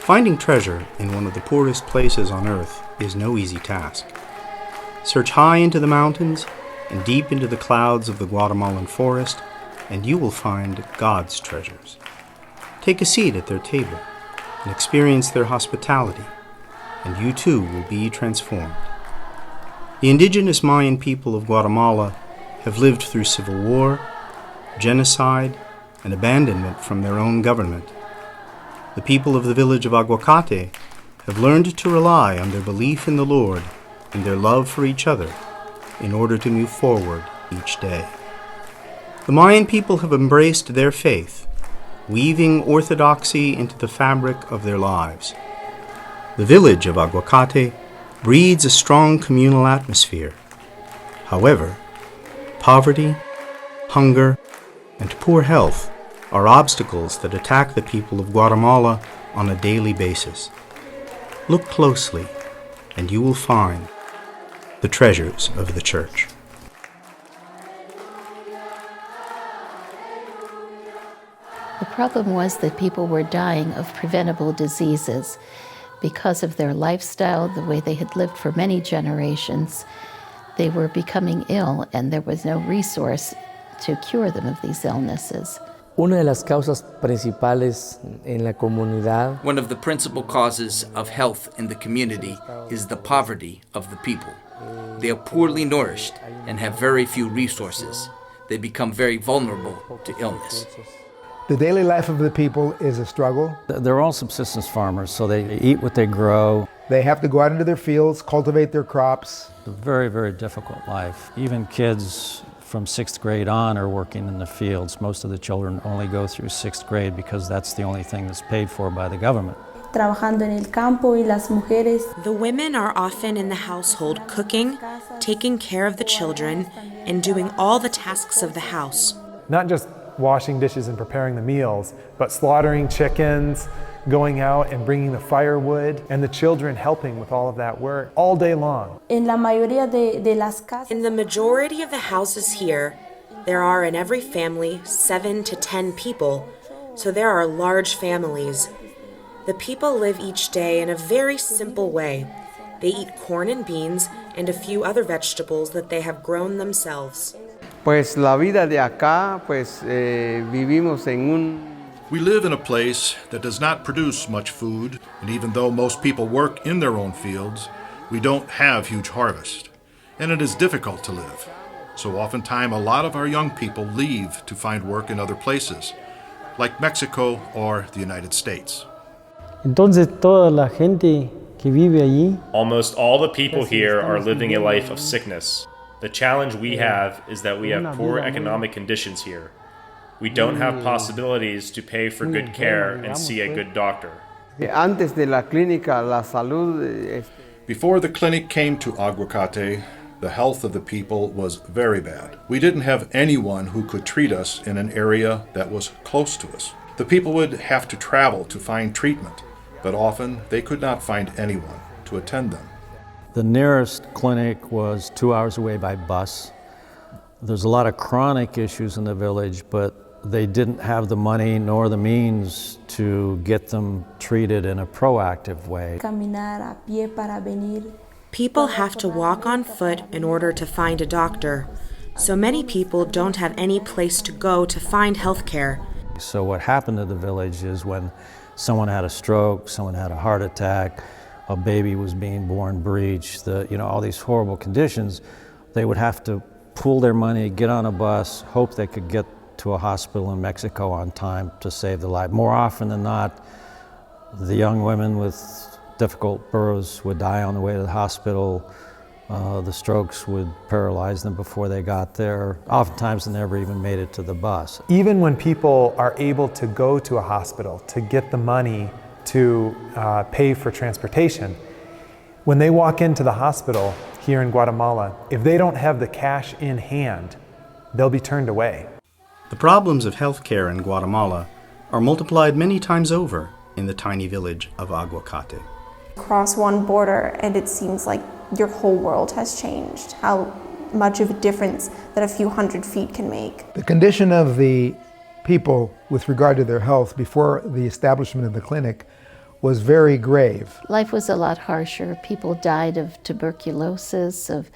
Finding treasure in one of the poorest places on earth is no easy task. Search high into the mountains and deep into the clouds of the Guatemalan forest, and you will find God's treasures. Take a seat at their table and experience their hospitality, and you too will be transformed. The indigenous Mayan people of Guatemala have lived through civil war, genocide, and abandonment from their own government. The people of the village of Aguacate have learned to rely on their belief in the Lord and their love for each other in order to move forward each day. The Mayan people have embraced their faith, weaving Orthodoxy into the fabric of their lives. The village of Aguacate breeds a strong communal atmosphere. However, poverty, hunger, and poor health are obstacles that attack the people of Guatemala on a daily basis. Look closely, and you will find the treasures of the Church. The problem was that people were dying of preventable diseases because of their lifestyle, the way they had lived for many generations. They were becoming ill, and there was no resource to cure them of these illnesses. Una de las causas principales en la comunidad. One of the principal causes of health in the community is the poverty of the people. They are poorly nourished and have very few resources. They become very vulnerable to illness. The daily life of the people is a struggle. They're all subsistence farmers, so they eat what they grow. They have to go out into their fields, cultivate their crops. It's a very, very difficult life. Even kids from 6th grade on are working in the fields. Most of the children only go through 6th grade because that's the only thing that's paid for by the government. Trabajando en el campo y las mujeres. The women are often in the household cooking, taking care of the children, and doing all the tasks of the house. Not just washing dishes and preparing the meals, but slaughtering chickens, going out and bringing the firewood, and the children helping with all of that work all day long. En la mayoría de las casas. In the majority of the houses here, there are in every family 7 to 10 people, so there are large families. The people live each day in a very simple way. They eat corn and beans and a few other vegetables that they have grown themselves. Pues la vida de acá, pues vivimos en un. We live in a place that does not produce much food, and even though most people work in their own fields, we don't have huge harvest, and it is difficult to live. So oftentimes a lot of our young people leave to find work in other places, like Mexico or the United States. Entonces toda la gente que vive allí. Almost all the people here are living a life of sickness. The challenge we have is that we have poor economic conditions here. We don't have possibilities to pay for good care and see a good doctor. Antes de la clínica, la salud. Before the clinic came to Aguacate, the health of the people was very bad. We didn't have anyone who could treat us in an area that was close to us. The people would have to travel to find treatment, but often they could not find anyone to attend them. The nearest clinic was 2 hours away by bus. There's a lot of chronic issues in the village, but they didn't have the money nor the means to get them treated in a proactive way. Caminar a pie para venir. People have to walk on foot in order to find a doctor. So many people don't have any place to go to find health care. So what happened to the village is when someone had a stroke, someone had a heart attack, a baby was being born breech, all these horrible conditions, they would have to pool their money, get on a bus, hope they could get to a hospital in Mexico on time to save their life. More often than not, the young women with difficult births would die on the way to the hospital. The strokes would paralyze them before they got there. Oftentimes they never even made it to the bus. Even when people are able to go to a hospital to get the money to pay for transportation, when they walk into the hospital here in Guatemala, if they don't have the cash in hand, they'll be turned away. The problems of healthcare in Guatemala are multiplied many times over in the tiny village of Aguacate. Cross one border and it seems like your whole world has changed, how much of a difference that a few hundred feet can make. The condition of the people with regard to their health before the establishment of the clinic was very grave. Life was a lot harsher. People died of tuberculosis, of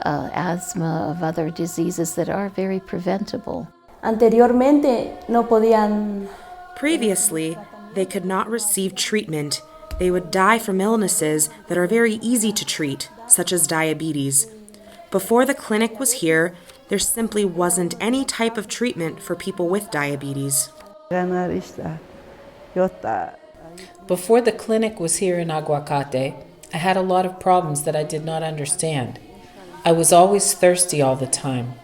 asthma, of other diseases that are very preventable. Anteriormente no podían. Previously, they could not receive treatment. They would die from illnesses that are very easy to treat, such as diabetes. Before the clinic was here, there simply wasn't any type of treatment for people with diabetes. Before the clinic was here in Aguacate, I had a lot of problems that I did not understand. I was always thirsty all the time.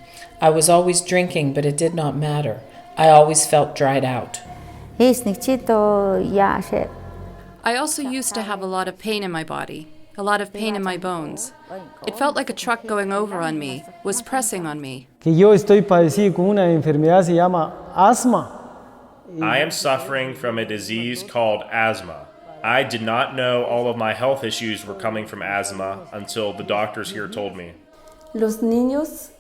I was always drinking, but it did not matter. I always felt dried out. I also used to have a lot of pain in my body, a lot of pain in my bones. It felt like a truck going over on me, was pressing on me. I am suffering from a disease called asthma. I did not know all of my health issues were coming from asthma until the doctors here told me. Los niños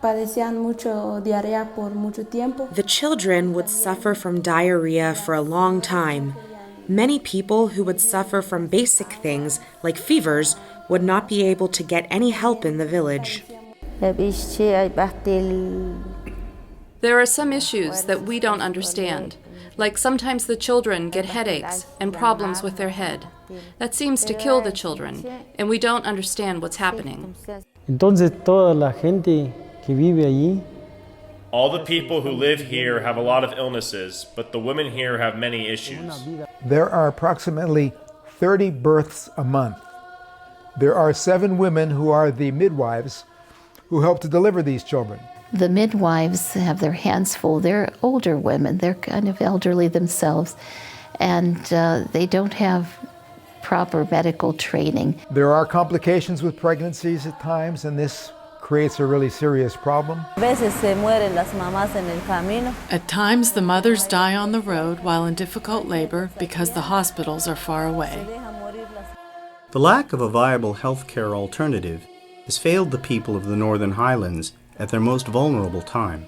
padecían mucho diarrea por mucho tiempo. The children would suffer from diarrhea for a long time. Many people who would suffer from basic things like fevers would not be able to get any help in the village. There are some issues that we don't understand, like sometimes the children get headaches and problems with their head. That seems to kill the children, and we don't understand what's happening. All the people who live here have a lot of illnesses, but the women here have many issues. There are approximately 30 births a month. There are 7 women who are the midwives who help to deliver these children. The midwives have their hands full. They're older women. They're kind of elderly themselves, and they don't have proper medical training. There are complications with pregnancies at times, and this creates a really serious problem. At times, the mothers die on the road while in difficult labor because the hospitals are far away. The lack of a viable healthcare alternative has failed the people of the Northern Highlands at their most vulnerable time.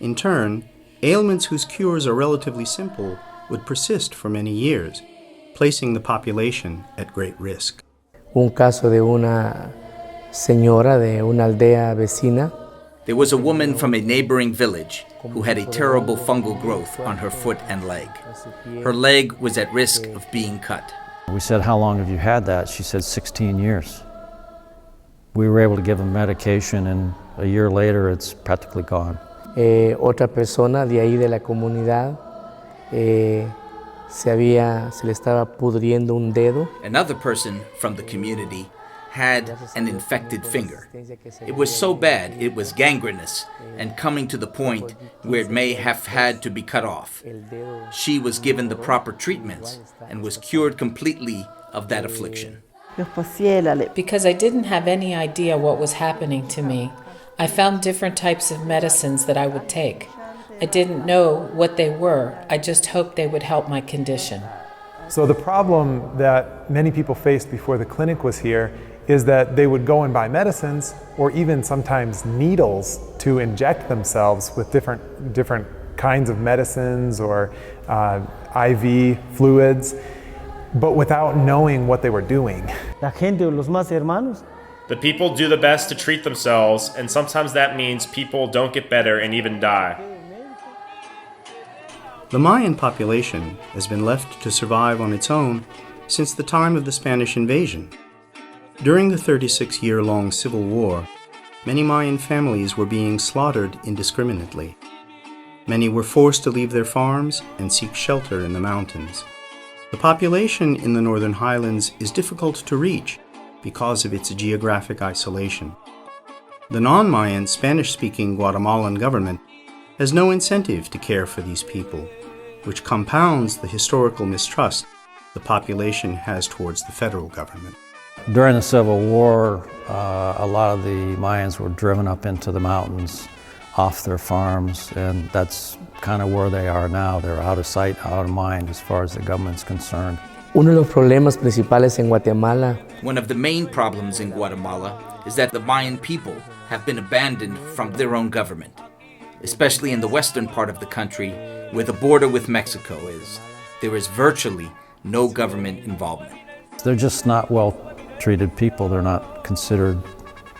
In turn, ailments whose cures are relatively simple would persist for many years, placing the population at great risk. Un caso de una señora de una aldea vecina. There was a woman from a neighboring village who had a terrible fungal growth on her foot and leg. Her leg was at risk of being cut. We said, "How long have you had that?" She said, 16 years. We were able to give them medication, and a year later, it's practically gone. Otra persona de ahí de la comunidad se le estaba pudriendo un dedo. Another person from the community had an infected finger. It was so bad it was gangrenous and coming to the point where it may have had to be cut off. She was given the proper treatments and was cured completely of that affliction. Because I didn't have any idea what was happening to me, I found different types of medicines that I would take. I didn't know what they were. I just hoped they would help my condition. So the problem that many people faced before the clinic was here is that they would go and buy medicines or even sometimes needles to inject themselves with different kinds of medicines or IV fluids, but without knowing what they were doing. The people do the best to treat themselves, and sometimes that means people don't get better and even die. The Mayan population has been left to survive on its own since the time of the Spanish invasion. During the 36-year-long Civil War, many Mayan families were being slaughtered indiscriminately. Many were forced to leave their farms and seek shelter in the mountains. The population in the Northern Highlands is difficult to reach because of its geographic isolation. The non-Mayan Spanish-speaking Guatemalan government has no incentive to care for these people, which compounds the historical mistrust the population has towards the federal government. During the Civil War, a lot of the Mayans were driven up into the mountains off their farms, and that's kind of where they are now. They're out of sight, out of mind as far as the government's concerned. Uno de los problemas principales en Guatemala. One of the main problems in Guatemala is that the Mayan people have been abandoned from their own government, especially in the western part of the country where the border with Mexico is. There is virtually no government involvement. They're just not well-treated people. They're not considered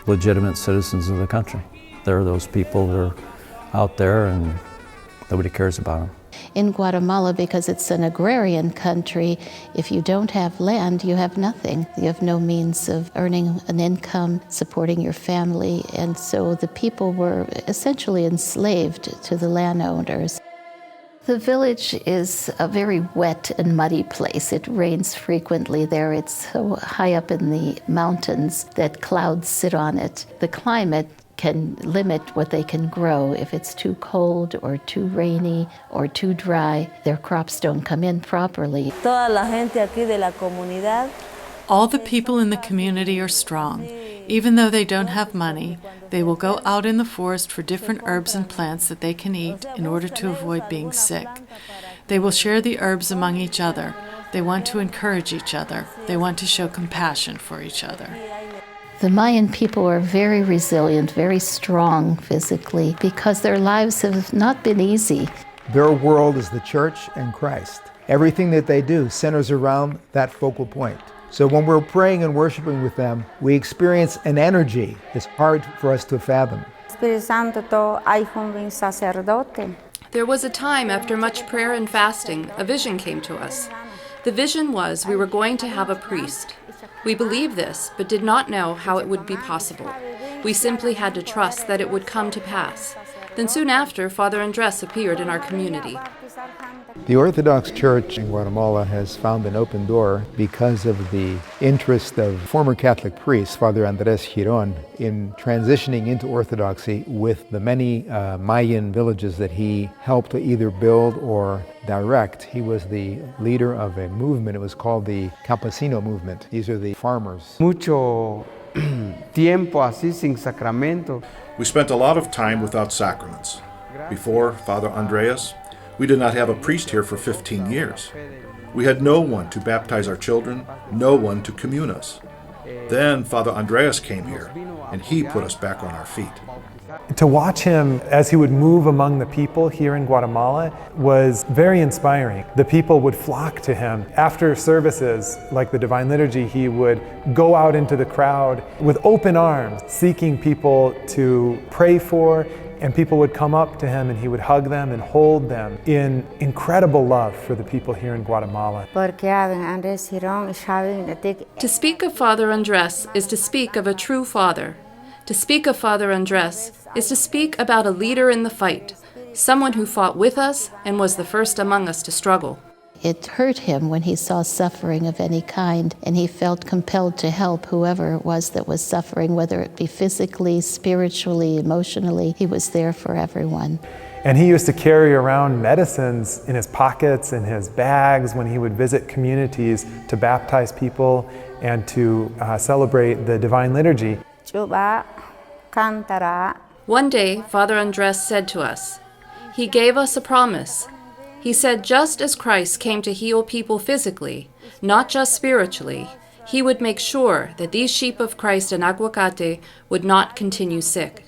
legitimate citizens of the country. There are those people that are out there and nobody cares about them. In Guatemala, because it's an agrarian country, if you don't have land, you have nothing. You have no means of earning an income, supporting your family, and so the people were essentially enslaved to the landowners. The village is a very wet and muddy place. It rains frequently there. It's so high up in the mountains that clouds sit on it. The climate can limit what they can grow. If it's too cold or too rainy or too dry, their crops don't come in properly. All the people in the community are strong. Even though they don't have money, they will go out in the forest for different herbs and plants that they can eat in order to avoid being sick. They will share the herbs among each other. They want to encourage each other. They want to show compassion for each other. The Mayan people are very resilient, very strong physically, because their lives have not been easy. Their world is the church and Christ. Everything that they do centers around that focal point. So when we're praying and worshiping with them, we experience an energy that's hard for us to fathom. There was a time after much prayer and fasting, a vision came to us. The vision was we were going to have a priest. We believed this, but did not know how it would be possible. We simply had to trust that it would come to pass. Then soon after, Father Andres appeared in our community. The Orthodox Church in Guatemala has found an open door because of the interest of former Catholic priest, Father Andres Giron, in transitioning into Orthodoxy with the many Mayan villages that he helped to either build or direct. He was the leader of a movement. It was called the Campesino movement. These are the farmers. Mucho tiempo así sin sacramento. We spent a lot of time without sacraments. Before Father Andreas, we did not have a priest here for 15 years. We had no one to baptize our children, no one to commune us. Then Father Andreas came here, and he put us back on our feet. To watch him as he would move among the people here in Guatemala was very inspiring. The people would flock to him. After services like the Divine Liturgy, he would go out into the crowd with open arms, seeking people to pray for, and people would come up to him and he would hug them and hold them in incredible love for the people here in Guatemala. To speak of Father Andres is to speak of a true father. To speak of Father Andres is to speak about a leader in the fight, someone who fought with us and was the first among us to struggle. It hurt him when he saw suffering of any kind, and he felt compelled to help whoever it was that was suffering, whether it be physically, spiritually, emotionally. He was there for everyone. And he used to carry around medicines in his pockets and his bags when he would visit communities to baptize people and to celebrate the Divine Liturgy. One day, Father Andres said to us, he gave us a promise. He said just as Christ came to heal people physically, not just spiritually, he would make sure that these sheep of Christ in Aguacate would not continue sick.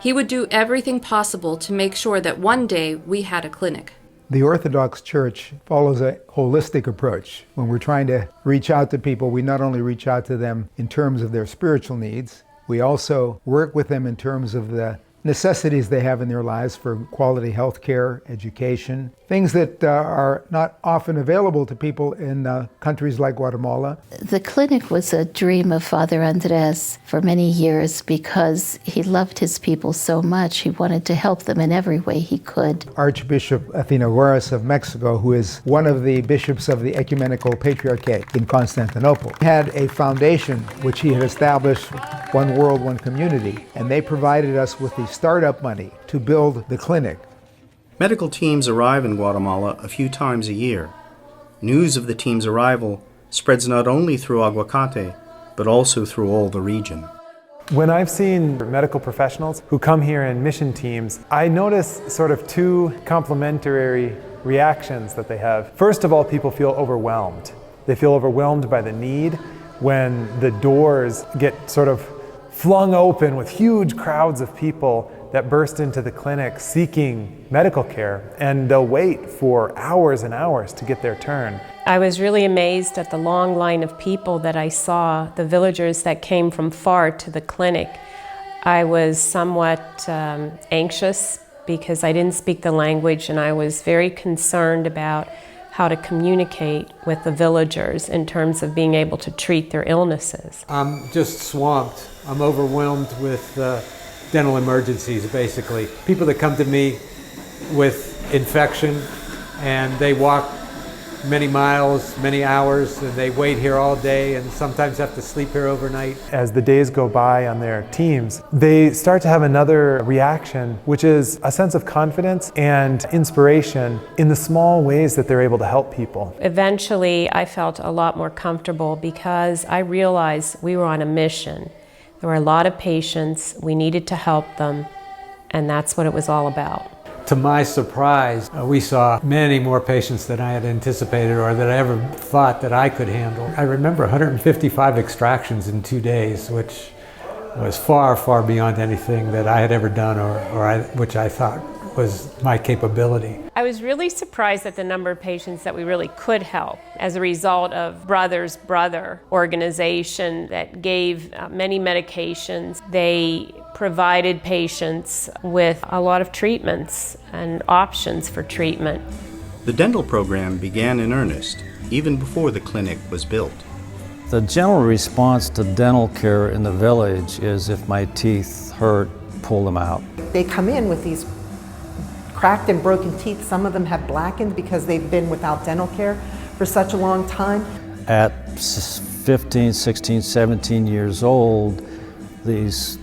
He would do everything possible to make sure that one day we had a clinic. The Orthodox Church follows a holistic approach. When we're trying to reach out to people, we not only reach out to them in terms of their spiritual needs, we also work with them in terms of the necessities they have in their lives for quality health care, education, things that are not often available to people in countries like Guatemala. The clinic was a dream of Father Andres for many years because he loved his people so much. He wanted to help them in every way he could. Archbishop Athenagoras of Mexico, who is one of the bishops of the Ecumenical Patriarchate in Constantinople, had a foundation which he had established, One World, One Community, and they provided us with the startup money to build the clinic. Medical teams arrive in Guatemala a few times a year. News of the team's arrival spreads not only through Aguacate, but also through all the region. When I've seen medical professionals who come here in mission teams, I notice sort of two complementary reactions that they have. First of all, people feel overwhelmed. They feel overwhelmed by the need when the doors get sort of flung open with huge crowds of people that burst into the clinic seeking medical care, and they'll wait for hours and hours to get their turn. I was really amazed at the long line of people that I saw, the villagers that came from far to the clinic. I was somewhat anxious because I didn't speak the language, and I was very concerned about how to communicate with the villagers in terms of being able to treat their illnesses. I'm just swamped. I'm overwhelmed with dental emergencies, basically. People that come to me with infection, and they walk many miles, many hours, and they wait here all day and sometimes have to sleep here overnight. As the days go by on their teams, they start to have another reaction, which is a sense of confidence and inspiration in the small ways that they're able to help people. Eventually, I felt a lot more comfortable because I realized we were on a mission. There were a lot of patients, we needed to help them, and that's what it was all about. To my surprise, we saw many more patients than I had anticipated or that I ever thought that I could handle. I remember 155 extractions in 2 days, which was far, far beyond anything that I had ever done which I thought was my capability. I was really surprised at the number of patients that we really could help as a result of Brothers Brother organization that gave many medications. They provided patients with a lot of treatments and options for treatment. The dental program began in earnest even before the clinic was built. The general response to dental care in the village is if my teeth hurt, pull them out. They come in with these cracked and broken teeth. Some of them have blackened because they've been without dental care for such a long time. At 15, 16, 17 years old, these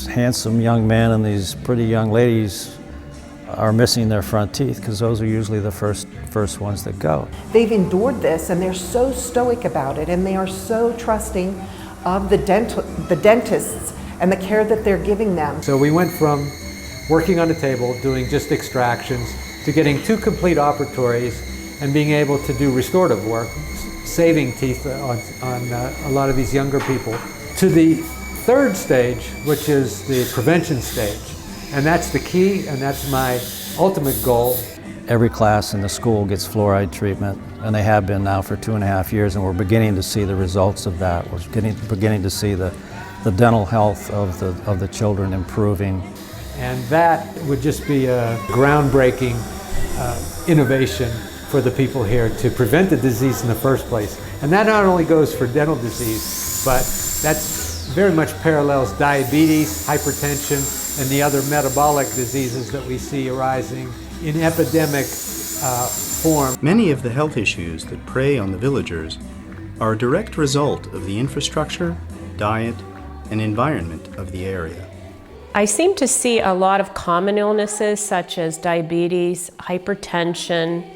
handsome young men and these pretty young ladies are missing their front teeth because those are usually the first ones that go. They've endured this and they're so stoic about it, and they are so trusting of the dentists and the care that they're giving them. So we went from working on a table, doing just extractions, to getting 2 complete operatories and being able to do restorative work, saving teeth on a lot of these younger people, to the 3rd stage, which is the prevention stage. And that's the key, and that's my ultimate goal. Every class in the school gets fluoride treatment, and they have been now for 2.5 years, and we're beginning to see the results of that. We're beginning to see the dental health of the children improving. And that would just be a groundbreaking innovation for the people here to prevent the disease in the first place. And that not only goes for dental disease, but that's very much parallels diabetes, hypertension, and the other metabolic diseases that we see arising in epidemic form. Many of the health issues that prey on the villagers are a direct result of the infrastructure, diet, and environment of the area. I seem to see a lot of common illnesses such as diabetes, hypertension.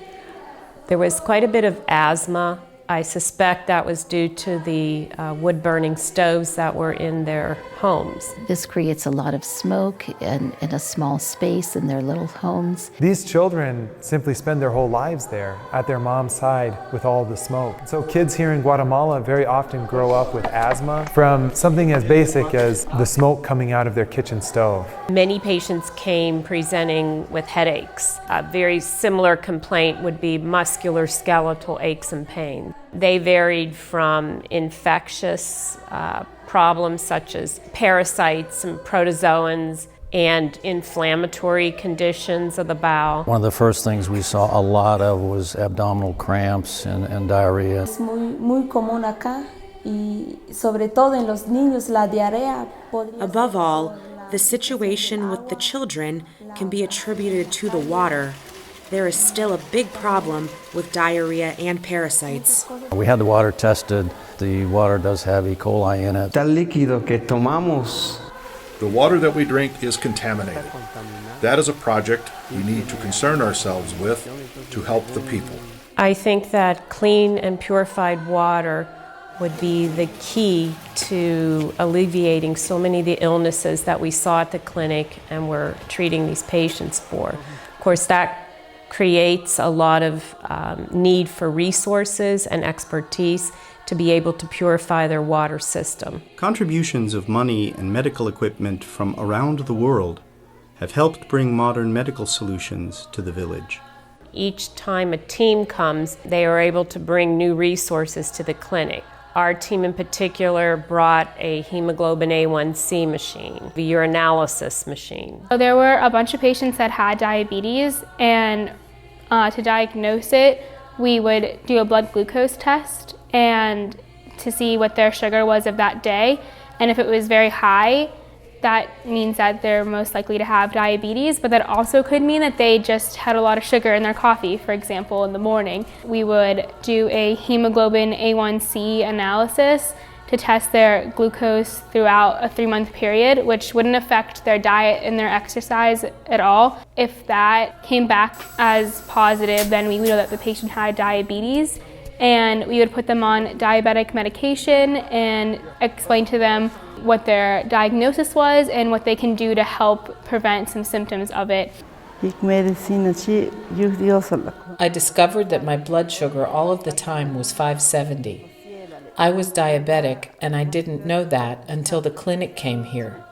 There was quite a bit of asthma. I suspect that was due to the wood-burning stoves that were in their homes. This creates a lot of smoke in a small space in their little homes. These children simply spend their whole lives there at their mom's side with all the smoke. So kids here in Guatemala very often grow up with asthma from something as basic as the smoke coming out of their kitchen stove. Many patients came presenting with headaches. A very similar complaint would be musculoskeletal aches and pains. They varied from infectious problems such as parasites and protozoans and inflammatory conditions of the bowel. One of the first things we saw a lot of was abdominal cramps and diarrhea. Es muy común acá y sobre todo en los niños la diarrea. Above all, the situation with the children can be attributed to the water. There is still a big problem with diarrhea and parasites. We had the water tested. The water does have E. coli in it. Tal líquido que tomamos. The water that we drink is contaminated. That is a project we need to concern ourselves with to help the people. I think that clean and purified water would be the key to alleviating so many of the illnesses that we saw at the clinic and we're treating these patients for. Of course, that creates a lot of need for resources and expertise to be able to purify their water system. Contributions of money and medical equipment from around the world have helped bring modern medical solutions to the village. Each time a team comes, they are able to bring new resources to the clinic. Our team in particular brought a hemoglobin A1C machine, the urinalysis machine. So there were a bunch of patients that had diabetes, and to diagnose it, we would do a blood glucose test and to see what their sugar was of that day. And if it was very high, that means that they're most likely to have diabetes, but that also could mean that they just had a lot of sugar in their coffee, for example, in the morning. We would do a hemoglobin A1C analysis to test their glucose throughout a 3-month period, which wouldn't affect their diet and their exercise at all. If that came back as positive, then we would know that the patient had diabetes, and we would put them on diabetic medication and explain to them what their diagnosis was and what they can do to help prevent some symptoms of it. I discovered that my blood sugar all of the time was 570. I was diabetic, and I didn't know that until the clinic came here.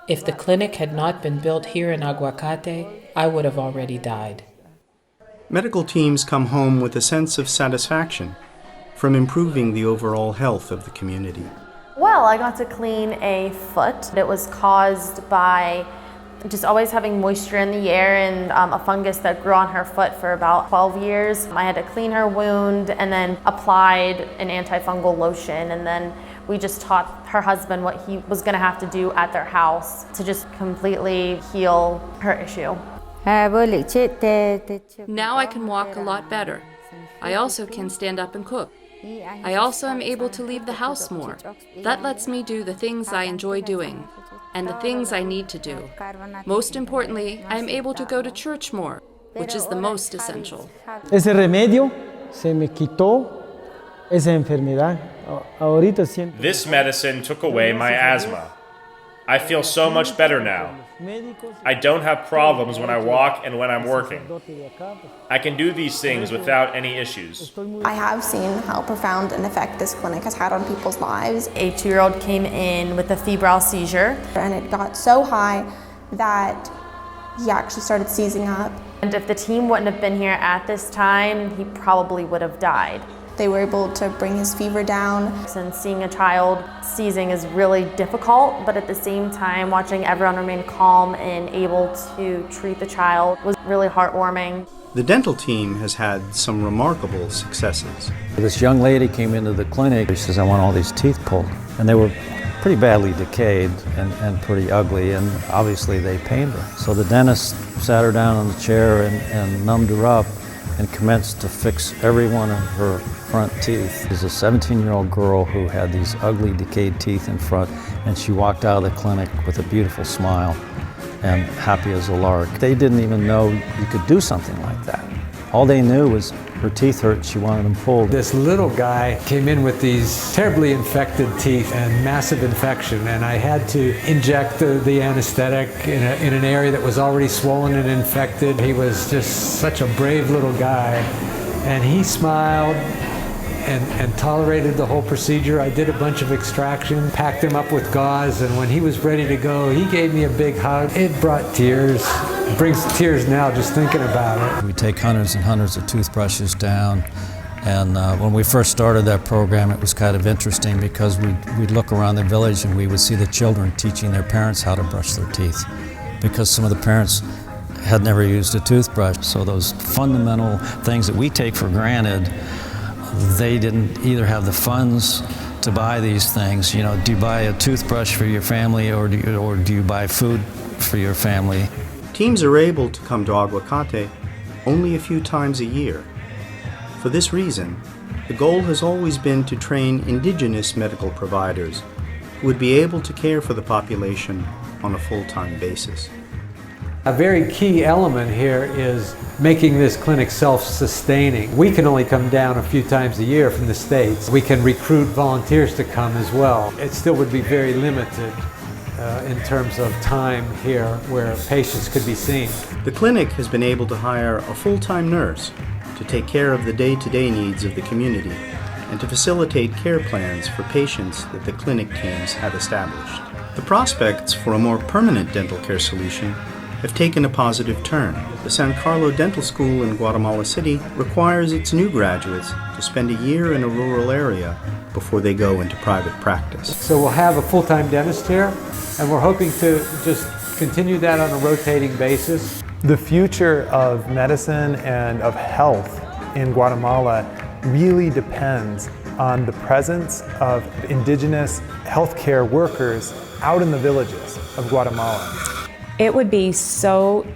If the clinic had not been built here in Aguacate, I would have already died. Medical teams come home with a sense of satisfaction from improving the overall health of the community. Well, I got to clean a foot. It was caused by just always having moisture in the air and a fungus that grew on her foot for about 12 years. I had to clean her wound and then applied an antifungal lotion, and then we just taught her husband what he was going to have to do at their house to just completely heal her issue. Now I can walk a lot better. I also can stand up and cook. I also am able to leave the house more. That lets me do the things I enjoy doing and the things I need to do. Most importantly, I am able to go to church more, which is the most essential. Ese remedio se me quitó esa enfermedad. Ahorita siento. This medicine took away my asthma. I feel so much better now. I don't have problems when I walk and when I'm working. I can do these things without any issues. I have seen how profound an effect this clinic has had on people's lives. A 2-year-old came in with a febrile seizure, and it got so high that he actually started seizing up. And if the team wouldn't have been here at this time, he probably would have died. They were able to bring his fever down. And seeing a child seizing is really difficult, but at the same time, watching everyone remain calm and able to treat the child was really heartwarming. The dental team has had some remarkable successes. This young lady came into the clinic. She says, I want all these teeth pulled. And they were pretty badly decayed and pretty ugly, and obviously they pained her. So the dentist sat her down on the chair and numbed her up and commenced to fix every one of her front teeth. There's a 17-year-old girl who had these ugly decayed teeth in front, and she walked out of the clinic with a beautiful smile and happy as a lark. They didn't even know you could do something like that. All they knew was her teeth hurt, she wanted them pulled. This little guy came in with these terribly infected teeth and massive infection, and I had to inject the anesthetic in an area that was already swollen and infected. He was just such a brave little guy, and he smiled and tolerated the whole procedure. I did a bunch of extraction, packed him up with gauze, and when he was ready to go, he gave me a big hug. It brought tears. It brings tears now just thinking about it. We take hundreds and hundreds of toothbrushes down, and when we first started that program, it was kind of interesting because we'd look around the village and we would see the children teaching their parents how to brush their teeth, because some of the parents had never used a toothbrush. So those fundamental things that we take for granted, they didn't either have the funds to buy these things. You know, do you buy a toothbrush for your family, or do you buy food for your family? Teams are able to come to Aguacate only a few times a year. For this reason, the goal has always been to train indigenous medical providers who would be able to care for the population on a full-time basis. A very key element here is making this clinic self-sustaining. We can only come down a few times a year from the States. We can recruit volunteers to come as well. It still would be very limited in terms of time here where patients could be seen. The clinic has been able to hire a full-time nurse to take care of the day-to-day needs of the community and to facilitate care plans for patients that the clinic teams have established. The prospects for a more permanent dental care solution have taken a positive turn. The San Carlo Dental School in Guatemala City requires its new graduates to spend a year in a rural area before they go into private practice. So we'll have a full-time dentist here, and we're hoping to just continue that on a rotating basis. The future of medicine and of health in Guatemala really depends on the presence of indigenous healthcare workers out in the villages of Guatemala. It would be so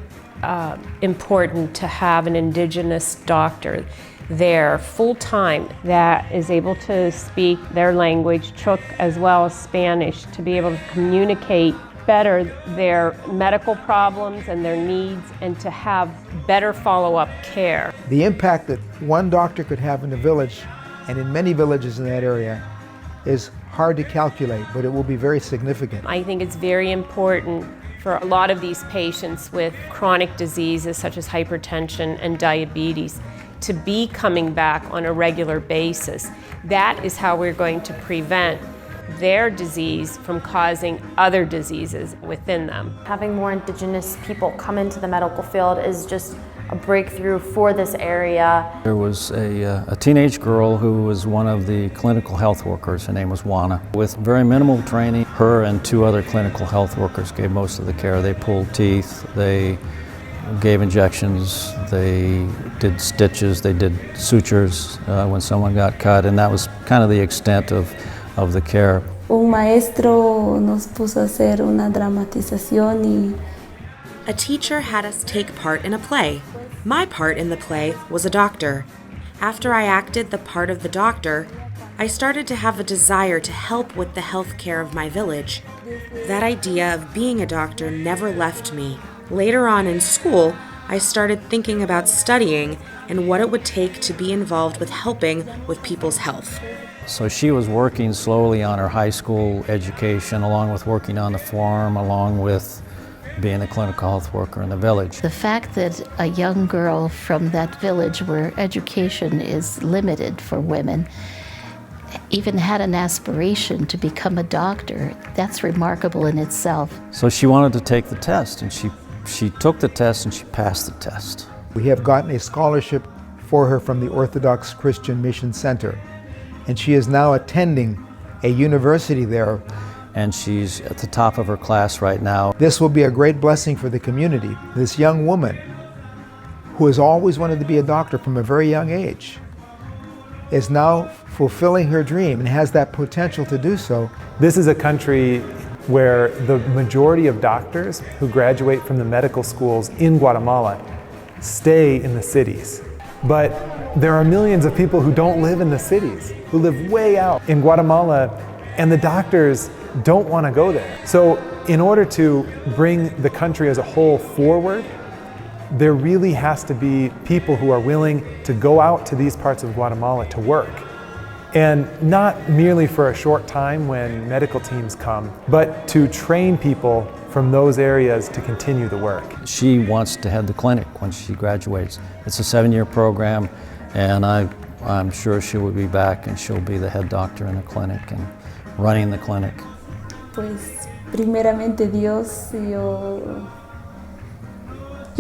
important to have an indigenous doctor there full-time that is able to speak their language, Chuk as well as Spanish, to be able to communicate better their medical problems and their needs and to have better follow-up care. The impact that one doctor could have in a village and in many villages in that area is hard to calculate, but it will be very significant. I think it's very important for a lot of these patients with chronic diseases such as hypertension and diabetes to be coming back on a regular basis. That is how we're going to prevent their disease from causing other diseases within them. Having more indigenous people come into the medical field is just a breakthrough for this area. There was a teenage girl who was one of the clinical health workers. Her name was Juana. With very minimal training, her and two other clinical health workers gave most of the care. They pulled teeth, they gave injections, they did stitches, they did sutures when someone got cut, and that was kind of the extent of the care. Un maestro nos puso a hacer una dramatización y a teacher had us take part in a play. My part in the play was a doctor. After I acted the part of the doctor, I started to have a desire to help with the health care of my village. That idea of being a doctor never left me. Later on in school, I started thinking about studying and what it would take to be involved with helping with people's health. So she was working slowly on her high school education, along with working on the farm, along with being a clinical health worker in the village. The fact that a young girl from that village where education is limited for women even had an aspiration to become a doctor, that's remarkable in itself. So she wanted to take the test, and she took the test and she passed the test. We have gotten a scholarship for her from the Orthodox Christian Mission Center, and she is now attending a university there. And she's at the top of her class right now. This will be a great blessing for the community. This young woman, who has always wanted to be a doctor from a very young age, is now fulfilling her dream and has that potential to do so. This is a country where the majority of doctors who graduate from the medical schools in Guatemala stay in the cities. But there are millions of people who don't live in the cities, who live way out in Guatemala, and the doctors don't want to go there. So in order to bring the country as a whole forward, there really has to be people who are willing to go out to these parts of Guatemala to work. And not merely for a short time when medical teams come, but to train people from those areas to continue the work. She wants to head the clinic when she graduates. It's a 7-year program, and I'm sure she will be back and she'll be the head doctor in the clinic and running the clinic. Pues primeramente Dios, yo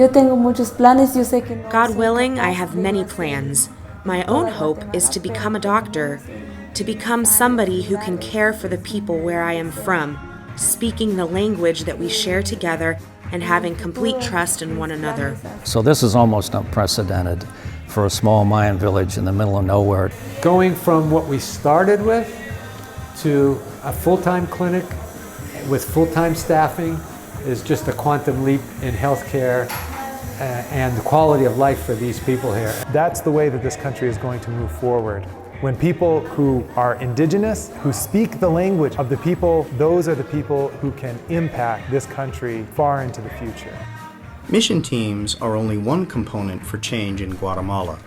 tengo muchos planes, yo sé que no. God willing, I have many plans. My own hope is to become a doctor, to become somebody who can care for the people where I am from, speaking the language that we share together and having complete trust in one another. So this is almost unprecedented for a small Mayan village in the middle of nowhere. Going from what we started with to a full-time clinic with full-time staffing is just a quantum leap in healthcare and the quality of life for these people here. That's the way that this country is going to move forward. When people who are indigenous, who speak the language of the people, those are the people who can impact this country far into the future. Mission teams are only one component for change in Guatemala.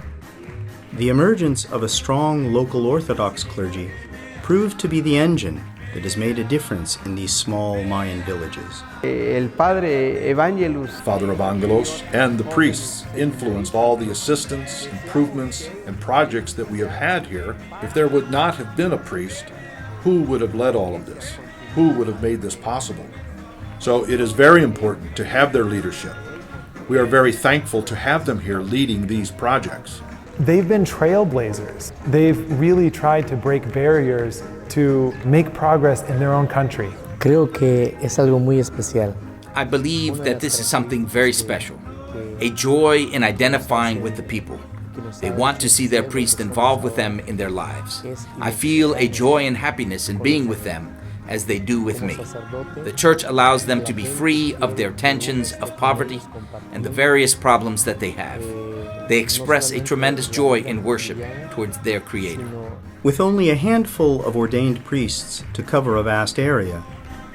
The emergence of a strong local Orthodox clergy proved to be the engine that has made a difference in these small Mayan villages. Father Evangelos and the priests influenced all the assistance, improvements, and projects that we have had here. If there would not have been a priest, who would have led all of this? Who would have made this possible? So it is very important to have their leadership. We are very thankful to have them here leading these projects. They've been trailblazers. They've really tried to break barriers to make progress in their own country. Creo que es algo muy especial. I believe that this is something very special, a joy in identifying with the people. They want to see their priest involved with them in their lives. I feel a joy and happiness in being with them as they do with me. The Church allows them to be free of their tensions of poverty and the various problems that they have. They express a tremendous joy in worship towards their Creator. With only a handful of ordained priests to cover a vast area,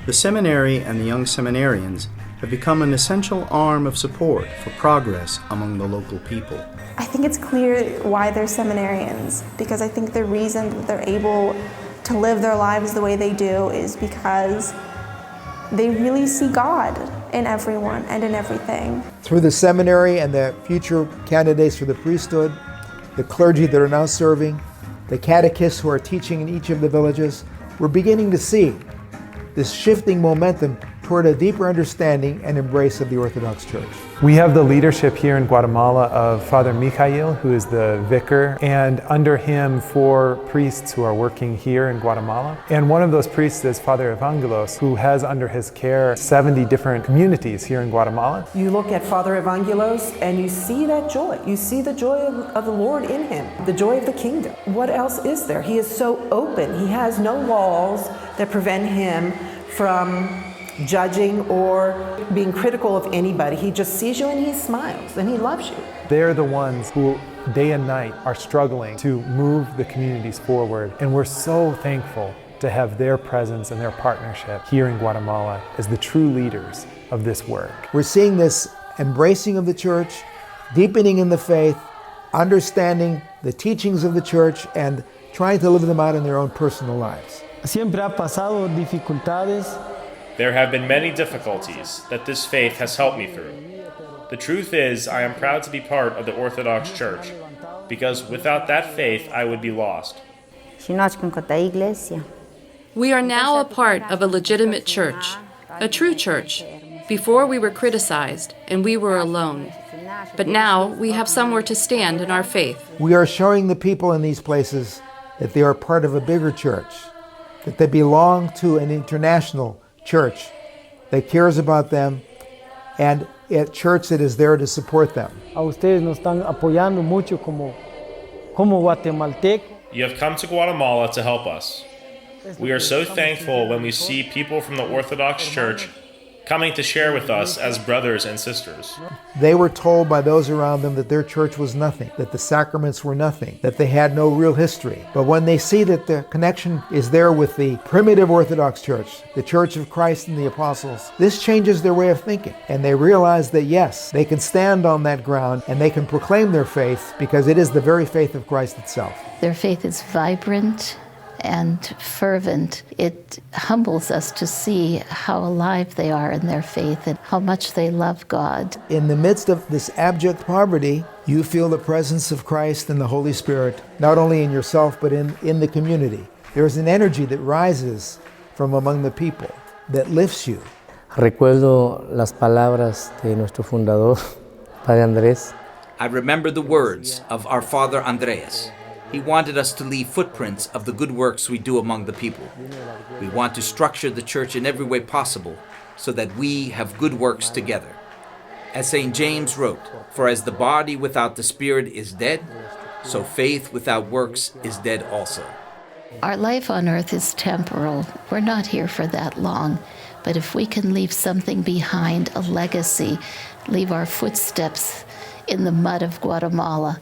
the seminary and the young seminarians have become an essential arm of support for progress among the local people. I think it's clear why they're seminarians, because I think the reason that they're able to live their lives the way they do is because they really see God in everyone and in everything. Through the seminary and the future candidates for the priesthood, the clergy that are now serving, the catechists who are teaching in each of the villages, we're beginning to see this shifting momentum toward a deeper understanding and embrace of the Orthodox Church. We have the leadership here in Guatemala of Father Michael, who is the vicar, and under him 4 priests who are working here in Guatemala. And one of those priests is Father Athenagoras, who has under his care 70 different communities here in Guatemala. You look at Father Athenagoras and you see that joy. You see the joy of the Lord in him, the joy of the kingdom. What else is there? He is so open. He has no walls that prevent him from judging or being critical of anybody. He just sees you and he smiles and he loves you. They're the ones who day and night are struggling to move the communities forward, and we're so thankful to have their presence and their partnership here in Guatemala as the true leaders of this work. We're seeing this embracing of the church, deepening in the faith, understanding the teachings of the church, and trying to live them out in their own personal lives. Siempre ha pasado dificultades. There have been many difficulties that this faith has helped me through. The truth is, I am proud to be part of the Orthodox Church, because without that faith, I would be lost. We are now a part of a legitimate church, a true church. Before we were criticized and we were alone. But now we have somewhere to stand in our faith. We are showing the people in these places that they are part of a bigger church, that they belong to an international church that cares about them, and a church that is there to support them. A ustedes nos están apoyando mucho como guatemalteco. You have come to Guatemala to help us. We are so thankful when we see people from the Orthodox Church coming to share with us as brothers and sisters. They were told by those around them that their church was nothing, that the sacraments were nothing, that they had no real history. But when they see that the connection is there with the primitive Orthodox Church, the Church of Christ and the Apostles, this changes their way of thinking. And they realize that yes, they can stand on that ground and they can proclaim their faith because it is the very faith of Christ itself. Their faith is vibrant and fervent. It humbles us to see how alive they are in their faith and how much they love God. In the midst of this abject poverty, you feel the presence of Christ and the Holy Spirit, not only in yourself, but in the community. There's an energy that rises from among the people that lifts you. Recuerdo las palabras de nuestro fundador, Padre Andrés. I remember the words of our Father Andreas. He wanted us to leave footprints of the good works we do among the people. We want to structure the church in every way possible so that we have good works together. As St. James wrote, "For as the body without the spirit is dead, so faith without works is dead also." Our life on earth is temporal. We're not here for that long. But if we can leave something behind, a legacy, leave our footsteps in the mud of Guatemala,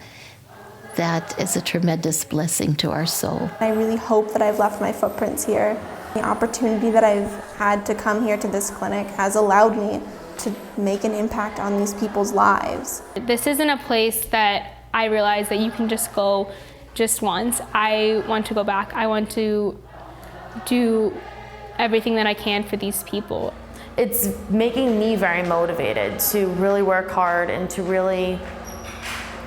that is a tremendous blessing to our soul. I really hope that I've left my footprints here. The opportunity that I've had to come here to this clinic has allowed me to make an impact on these people's lives. This isn't a place that I realize that you can just go just once. I want to go back. I want to do everything that I can for these people. It's making me very motivated to really work hard and to really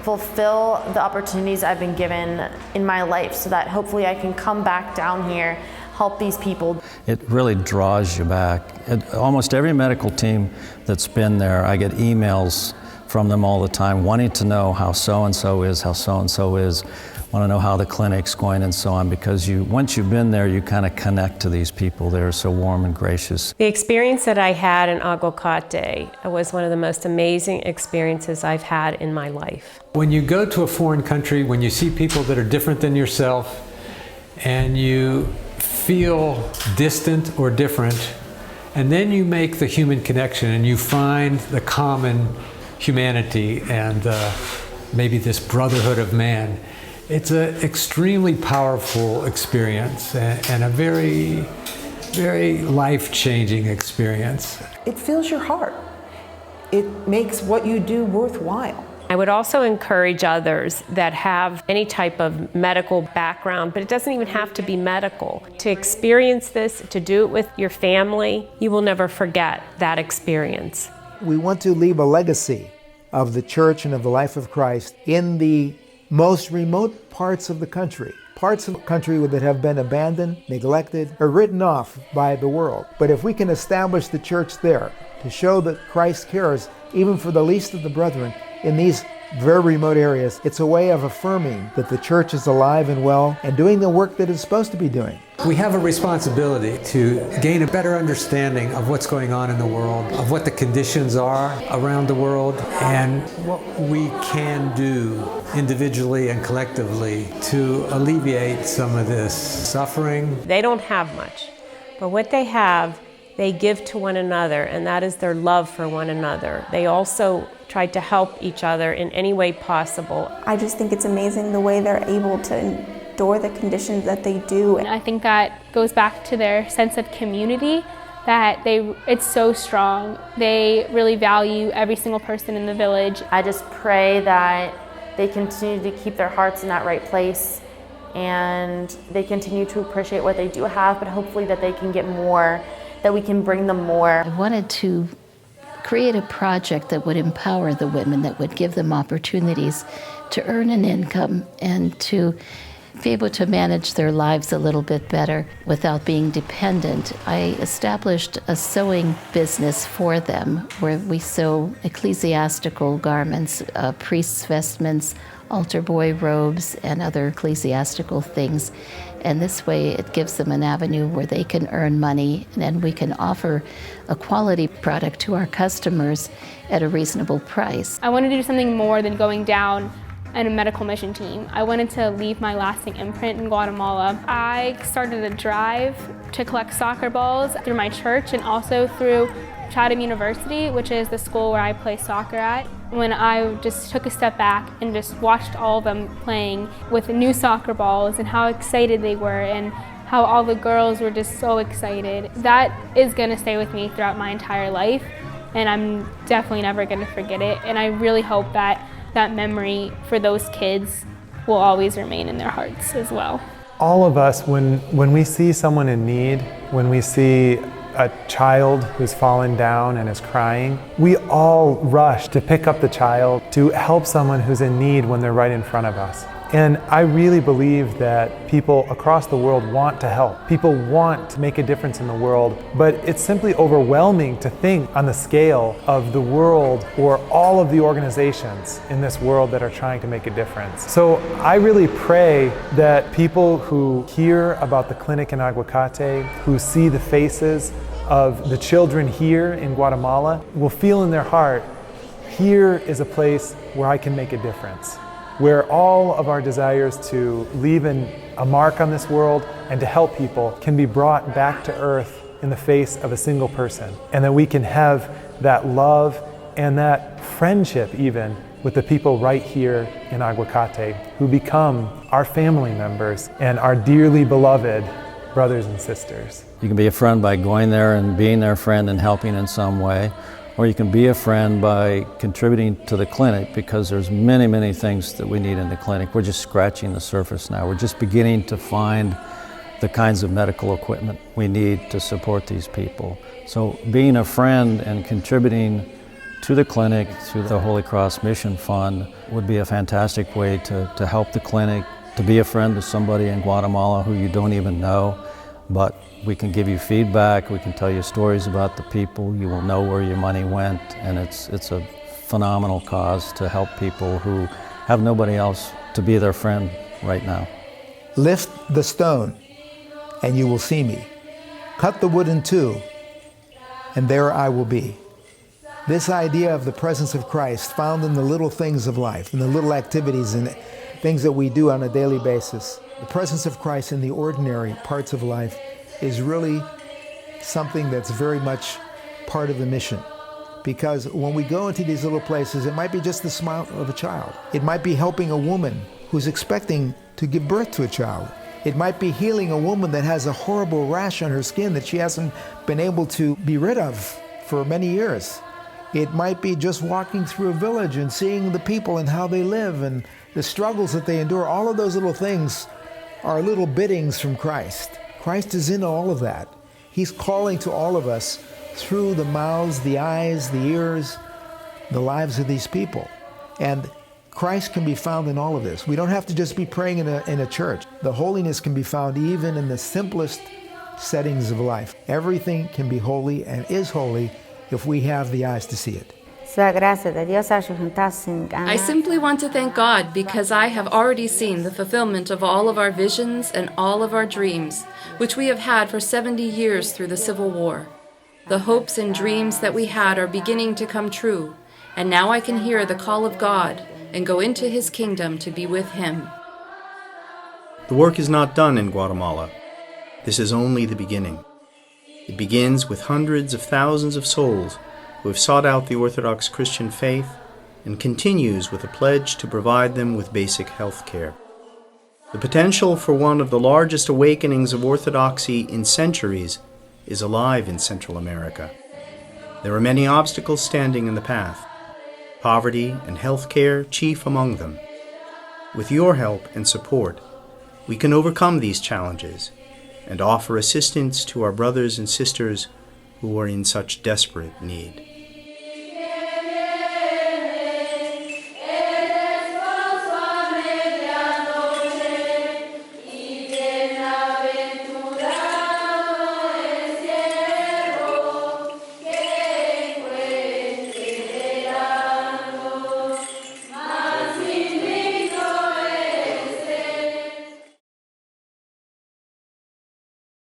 fulfill the opportunities I've been given in my life so that hopefully I can come back down here help these people. It really draws you back. Almost every medical team that's been there, I get emails from them all the time wanting to know how so-and-so is, how so-and-so is, want to know how the clinic's going and so on, because once you've been there, you kind of connect to these people. They're so warm and gracious. The experience that I had in Aguacate was one of the most amazing experiences I've had in my life. When you go to a foreign country, when you see people that are different than yourself, and you feel distant or different, and then you make the human connection and you find the common humanity and maybe this brotherhood of man. It's an extremely powerful experience and a very, very life-changing experience. It fills your heart. It makes what you do worthwhile. I would also encourage others that have any type of medical background, but it doesn't even have to be medical, to experience this, to do it with your family. You will never forget that experience. We want to leave a legacy of the church and of the life of Christ in the most remote parts of the country. Parts of the country that have been abandoned, neglected, or written off by the world. But if we can establish the church there to show that Christ cares even for the least of the brethren in these very remote areas, it's a way of affirming that the church is alive and well and doing the work that it's supposed to be doing. We have a responsibility to gain a better understanding of what's going on in the world, of what the conditions are around the world, and what we can do individually and collectively to alleviate some of this suffering. They don't have much, but what they have, they give to one another, and that is their love for one another. They also try to help each other in any way possible. I just think it's amazing the way they're able to endure the conditions that they do. And I think that goes back to their sense of community, that it's so strong. They really value every single person in the village. I just pray that they continue to keep their hearts in that right place and they continue to appreciate what they do have, but hopefully that they can get more, that we can bring them more. I wanted to create a project that would empower the women, that would give them opportunities to earn an income and to be able to manage their lives a little bit better without being dependent. I established a sewing business for them where we sew ecclesiastical garments, priests' vestments, altar boy robes, and other ecclesiastical things. And this way it gives them an avenue where they can earn money, and then we can offer a quality product to our customers at a reasonable price. I wanted to do something more than going down in a medical mission team. I wanted to leave my lasting imprint in Guatemala. I started a drive to collect soccer balls through my church and also through Chatham University, which is the school where I play soccer at. When I just took a step back and just watched all of them playing with the new soccer balls and how excited they were and how all the girls were just so excited, that is gonna stay with me throughout my entire life, and I'm definitely never gonna forget it. And I really hope that that memory for those kids will always remain in their hearts as well. All of us, when we see someone in need, when we see a child who's fallen down and is crying, we all rush to pick up the child, to help someone who's in need when they're right in front of us. And I really believe that people across the world want to help. People want to make a difference in the world, but it's simply overwhelming to think on the scale of the world or all of the organizations in this world that are trying to make a difference. So I really pray that people who hear about the clinic in Aguacate, who see the faces of the children here in Guatemala, will feel in their heart, here is a place where I can make a difference, where all of our desires to leave a mark on this world and to help people can be brought back to earth in the face of a single person, and that we can have that love and that friendship even with the people right here in Aguacate who become our family members and our dearly beloved brothers and sisters. You can be a friend by going there and being their friend and helping in some way, or you can be a friend by contributing to the clinic, because there's many, many things that we need in the clinic. We're just scratching the surface now. We're just beginning to find the kinds of medical equipment we need to support these people. So being a friend and contributing to the clinic, to the Holy Cross Mission Fund, would be a fantastic way to help the clinic, to be a friend to somebody in Guatemala who you don't even know, but we can give you feedback, we can tell you stories about the people, you will know where your money went, and it's a phenomenal cause to help people who have nobody else to be their friend right now. Lift the stone, and you will see me. Cut the wood in two, and there I will be. This idea of the presence of Christ found in the little things of life, in the little activities and things that we do on a daily basis. The presence of Christ in the ordinary parts of life is really something that's very much part of the mission. Because when we go into these little places, it might be just the smile of a child. It might be helping a woman who's expecting to give birth to a child. It might be healing a woman that has a horrible rash on her skin that she hasn't been able to be rid of for many years. It might be just walking through a village and seeing the people and how they live and the struggles that they endure. All of those little things are little biddings from Christ. Christ is in all of that. He's calling to all of us through the mouths, the eyes, the ears, the lives of these people. And Christ can be found in all of this. We don't have to just be praying in a church. The holiness can be found even in the simplest settings of life. Everything can be holy and is holy if we have the eyes to see it. I simply want to thank God because I have already seen the fulfillment of all of our visions and all of our dreams, which we have had for 70 years through the Civil War. The hopes and dreams that we had are beginning to come true, and now I can hear the call of God and go into His kingdom to be with Him. The work is not done in Guatemala. This is only the beginning. It begins with hundreds of thousands of souls who have sought out the Orthodox Christian faith and continues with a pledge to provide them with basic health care. The potential for one of the largest awakenings of Orthodoxy in centuries is alive in Central America. There are many obstacles standing in the path, poverty and health care chief among them. With your help and support, we can overcome these challenges and offer assistance to our brothers and sisters who are in such desperate need.